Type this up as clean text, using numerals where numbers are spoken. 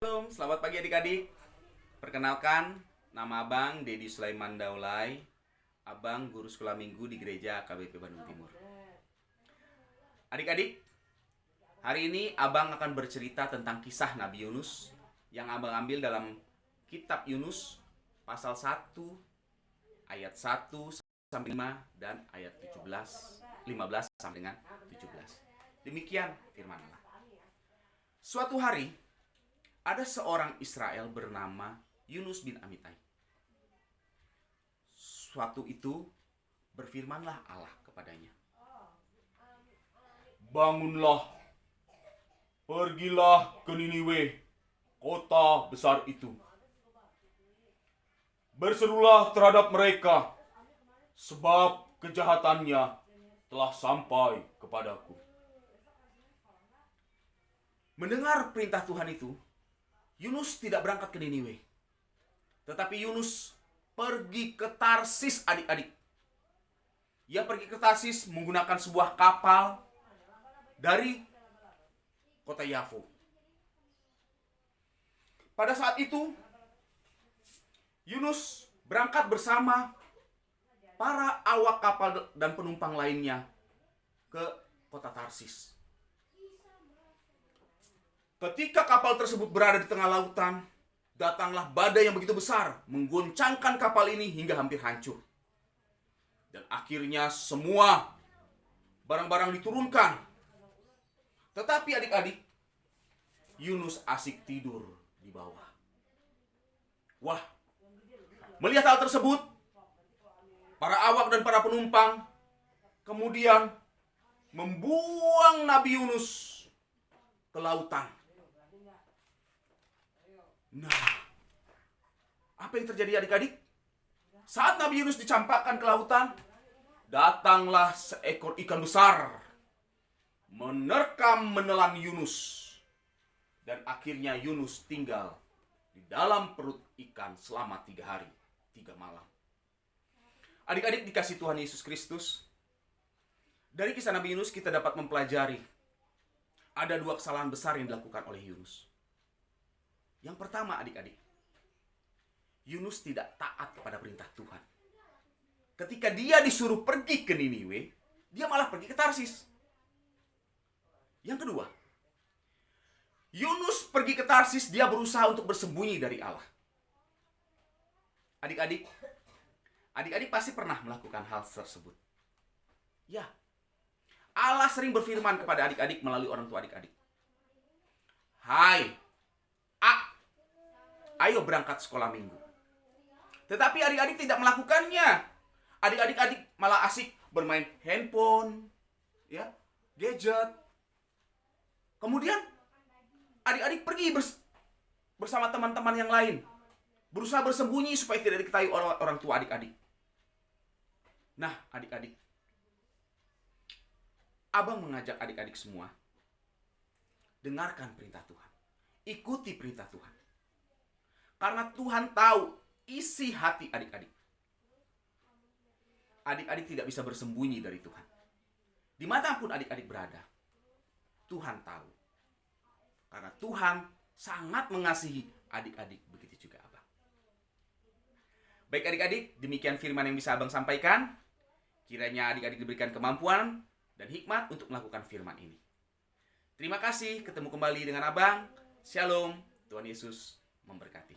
Halo, selamat pagi adik-adik. Perkenalkan, nama Abang Dedi Sulaiman Daulay, Abang guru sekolah minggu di gereja KBP Bandung Timur. Adik-adik, hari ini Abang akan bercerita tentang kisah Nabi Yunus yang Abang ambil dalam kitab Yunus pasal 1 ayat 1 sampai 5 dan ayat 15 sampai dengan 17. Demikian firman Allah. Suatu hari ada seorang Israel bernama Yunus bin Amittai. Suatu itu berfirmanlah Allah kepadanya, "Bangunlah, pergilah ke Niniwe, kota besar itu. Berserulah terhadap mereka, sebab kejahatannya telah sampai kepadaku." Mendengar perintah Tuhan itu, Yunus tidak berangkat ke Niniwe. Tetapi Yunus pergi ke Tarsis, adik-adik. Ia pergi ke Tarsis menggunakan sebuah kapal dari kota Yafo. Pada saat itu, Yunus berangkat bersama para awak kapal dan penumpang lainnya ke kota Tarsis. Ketika kapal tersebut berada di tengah lautan, datanglah badai yang begitu besar, menggoncangkan kapal ini hingga hampir hancur. Dan akhirnya semua barang-barang diturunkan. Tetapi adik-adik, Yunus asik tidur di bawah. Wah, melihat hal tersebut, para awak dan para penumpang kemudian membuang Nabi Yunus ke lautan. Nah, apa yang terjadi adik-adik? Saat Nabi Yunus dicampakkan ke lautan, datanglah seekor ikan besar menerkam-menelan Yunus. Dan akhirnya Yunus tinggal di dalam perut ikan selama 3 hari, 3 malam. Adik-adik dikasih Tuhan Yesus Kristus, dari kisah Nabi Yunus kita dapat mempelajari ada 2 kesalahan besar yang dilakukan oleh Yunus. Yang pertama adik-adik, Yunus tidak taat kepada perintah Tuhan. Ketika dia disuruh pergi ke Niniwe, dia malah pergi ke Tarsis. Yang kedua, Yunus pergi ke Tarsis, dia berusaha untuk bersembunyi dari Allah. Adik-adik pasti pernah melakukan hal tersebut. Ya, Allah sering berfirman kepada adik-adik melalui orang tua adik-adik. Hai, ayo berangkat sekolah minggu. Tetapi adik-adik tidak melakukannya. Adik-adik malah asik bermain handphone, ya, gadget. Kemudian adik-adik pergi bersama teman-teman yang lain, berusaha bersembunyi supaya tidak diketahui orang tua adik-adik. Nah, adik-adik, Abang mengajak adik-adik semua, dengarkan perintah Tuhan. Ikuti perintah Tuhan. Karena Tuhan tahu isi hati adik-adik. Adik-adik tidak bisa bersembunyi dari Tuhan. Dimanapun adik-adik berada, Tuhan tahu. Karena Tuhan sangat mengasihi adik-adik, begitu juga Abang. Baik adik-adik, demikian firman yang bisa Abang sampaikan. Kiranya adik-adik diberikan kemampuan dan hikmat untuk melakukan firman ini. Terima kasih, ketemu kembali dengan Abang. Shalom, Tuhan Yesus memberkati.